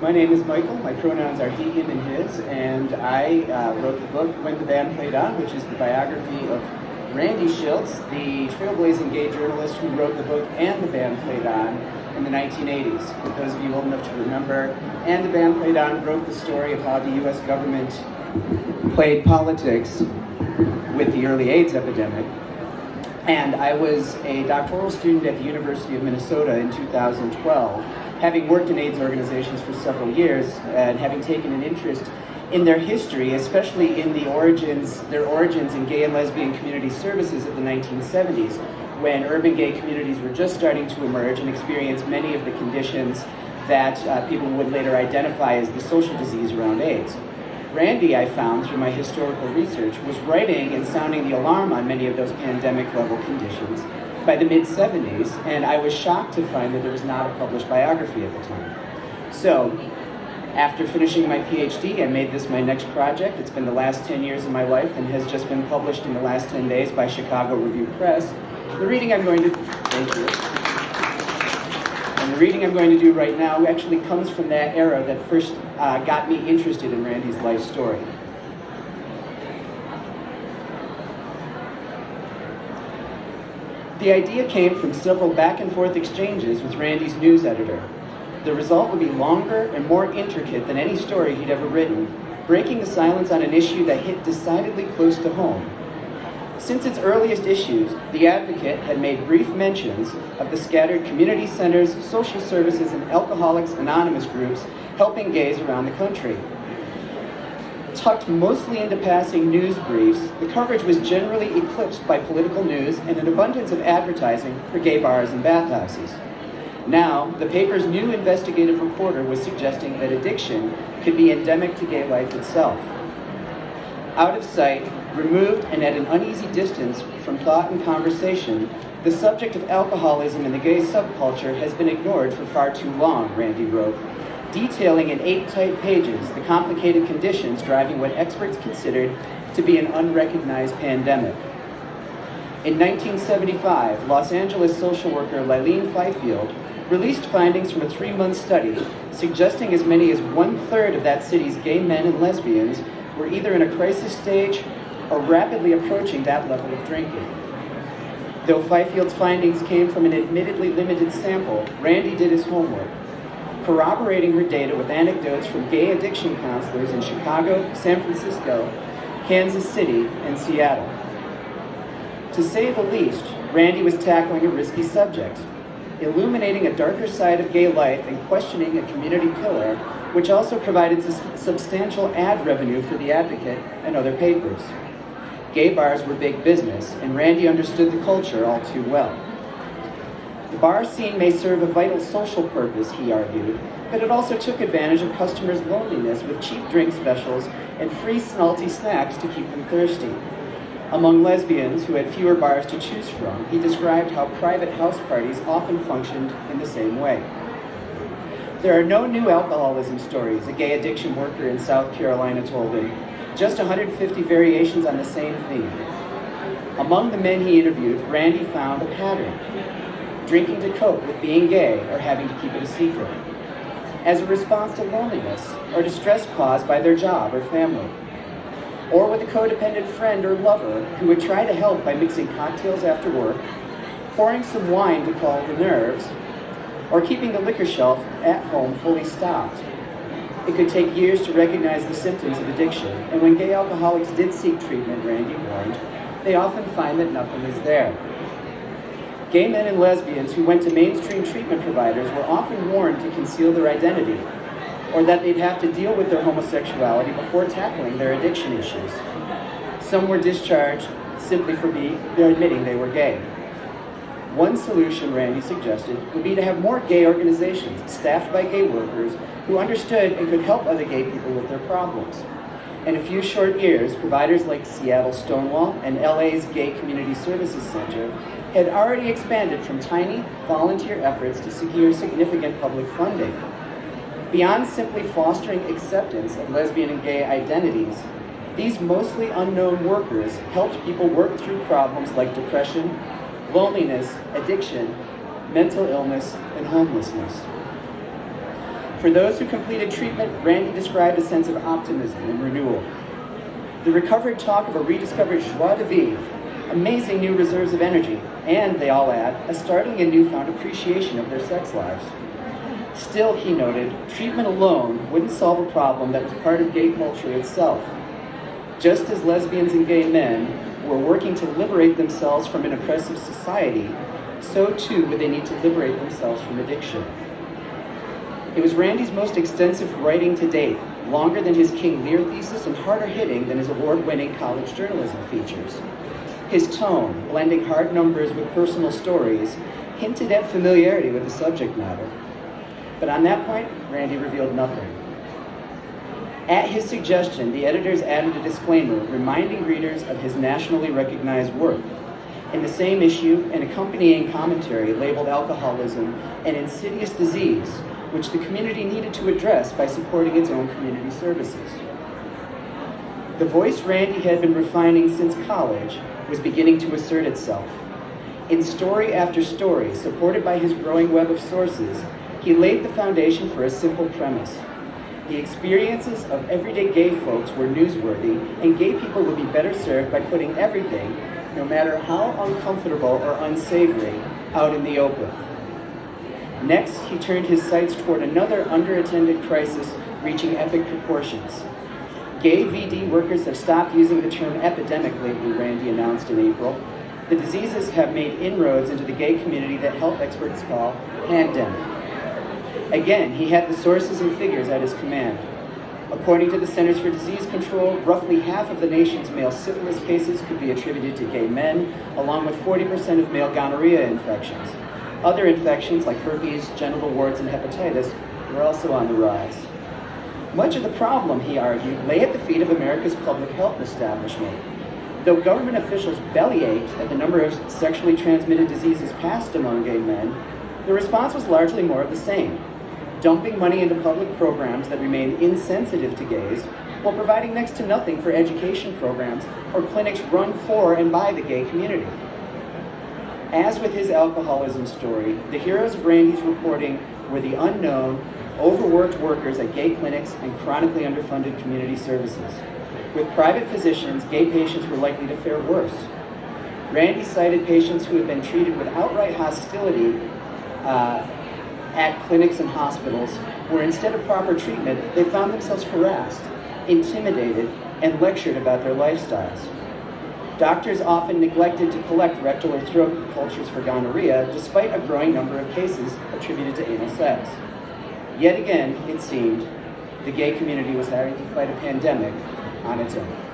My name is Michael. My pronouns are he, him, and his, and I wrote the book When the Band Played On, which is the biography of Randy Shilts, the trailblazing gay journalist who wrote the book And the Band Played On in the 1980s. For those of you old enough to remember, And the Band Played On broke the story of how the U.S. government played politics with the early AIDS epidemic. And I was a doctoral student at the University of Minnesota in 2012, having worked in AIDS organizations for several years and having taken an interest in their history, especially in their origins in gay and lesbian community services of the 1970s, when urban gay communities were just starting to emerge and experience many of the conditions that people would later identify as the social disease around AIDS. Randy, I found through my historical research, was writing and sounding the alarm on many of those pandemic-level conditions by the mid-70s, and I was shocked to find that there was not a published biography at the time. So, after finishing my PhD, I made this my next project. It's been the last 10 years of my life and has just been published in the last 10 days by Chicago Review Press. The reading I'm going to do right now actually comes from that era that first got me interested in Randy's life story. The idea came from several back and forth exchanges with Randy's news editor. The result would be longer and more intricate than any story he'd ever written, breaking the silence on an issue that hit decidedly close to home. Since its earliest issues, The Advocate had made brief mentions of the scattered community centers, social services, and Alcoholics Anonymous groups helping gays around the country. Tucked mostly into passing news briefs, the coverage was generally eclipsed by political news and an abundance of advertising for gay bars and bathhouses. Now, the paper's new investigative reporter was suggesting that addiction could be endemic to gay life itself. Out of sight, removed and at an uneasy distance from thought and conversation, the subject of alcoholism in the gay subculture has been ignored for far too long, Randy wrote, detailing in 8 tight pages the complicated conditions driving what experts considered to be an unrecognized pandemic. In 1975, Los Angeles social worker Lilene Fifield released findings from a 3-month study suggesting as many as 1/3 of that city's gay men and lesbians were either in a crisis stage or rapidly approaching that level of drinking. Though Fifield's findings came from an admittedly limited sample, Randy did his homework, corroborating her data with anecdotes from gay addiction counselors in Chicago, San Francisco, Kansas City, and Seattle. To say the least, Randy was tackling a risky subject, illuminating a darker side of gay life and questioning a community pillar, which also provided substantial ad revenue for The Advocate and other papers. Gay bars were big business, and Randy understood the culture all too well. The bar scene may serve a vital social purpose, he argued, but it also took advantage of customers' loneliness with cheap drink specials and free salty snacks to keep them thirsty. Among lesbians who had fewer bars to choose from, he described how private house parties often functioned in the same way. There are no new alcoholism stories, a gay addiction worker in South Carolina told him, just 150 variations on the same theme. Among the men he interviewed, Randy found a pattern: drinking to cope with being gay or having to keep it a secret, as a response to loneliness or distress caused by their job or family, or with a codependent friend or lover who would try to help by mixing cocktails after work, pouring some wine to calm the nerves, or keeping the liquor shelf at home fully stocked. It could take years to recognize the symptoms of addiction, and when gay alcoholics did seek treatment, Randy warned, they often find that nothing is there. Gay men and lesbians who went to mainstream treatment providers were often warned to conceal their identity, or that they'd have to deal with their homosexuality before tackling their addiction issues. Some were discharged simply for admitting they were gay. One solution, Randy suggested, would be to have more gay organizations staffed by gay workers who understood and could help other gay people with their problems. In a few short years, providers like Seattle Stonewall and LA's Gay Community Services Center had already expanded from tiny volunteer efforts to secure significant public funding. Beyond simply fostering acceptance of lesbian and gay identities, these mostly unknown workers helped people work through problems like depression, loneliness, addiction, mental illness, and homelessness. For those who completed treatment, Randy described a sense of optimism and renewal. The recovered talk of a rediscovered joie de vivre, amazing new reserves of energy, and, they all add, a startling and newfound appreciation of their sex lives. Still, he noted, treatment alone wouldn't solve a problem that was part of gay culture itself. Just as lesbians and gay men were working to liberate themselves from an oppressive society, so too would they need to liberate themselves from addiction. It was Randy's most extensive writing to date, longer than his King Lear thesis and harder hitting than his award-winning college journalism features. His tone, blending hard numbers with personal stories, hinted at familiarity with the subject matter. But on that point, Randy revealed nothing. At his suggestion, the editors added a disclaimer reminding readers of his nationally recognized work. In the same issue, an accompanying commentary labeled alcoholism an insidious disease, which the community needed to address by supporting its own community services. The voice Randy had been refining since college was beginning to assert itself. In story after story, supported by his growing web of sources, he laid the foundation for a simple premise. The experiences of everyday gay folks were newsworthy, and gay people would be better served by putting everything, no matter how uncomfortable or unsavory, out in the open. Next, he turned his sights toward another underattended crisis reaching epic proportions. Gay VD workers have stopped using the term epidemic lately, Randy announced in April. The diseases have made inroads into the gay community that health experts call pandemic. Again, he had the sources and figures at his command. According to the Centers for Disease Control, roughly half of the nation's male syphilis cases could be attributed to gay men, along with 40% of male gonorrhea infections. Other infections like herpes, genital warts, and hepatitis were also on the rise. Much of the problem, he argued, lay at the feet of America's public health establishment. Though government officials bellyached at the number of sexually transmitted diseases passed among gay men, the response was largely more of the same, dumping money into public programs that remain insensitive to gays, while providing next to nothing for education programs or clinics run for and by the gay community. As with his alcoholism story, the heroes of Randy's reporting were the unknown, overworked workers at gay clinics and chronically underfunded community services. With private physicians, gay patients were likely to fare worse. Randy cited patients who had been treated with outright hostility at clinics and hospitals, where instead of proper treatment, they found themselves harassed, intimidated, and lectured about their lifestyles. Doctors often neglected to collect rectal or throat cultures for gonorrhea, despite a growing number of cases attributed to anal sex. Yet again, it seemed, the gay community was having to fight a pandemic on its own.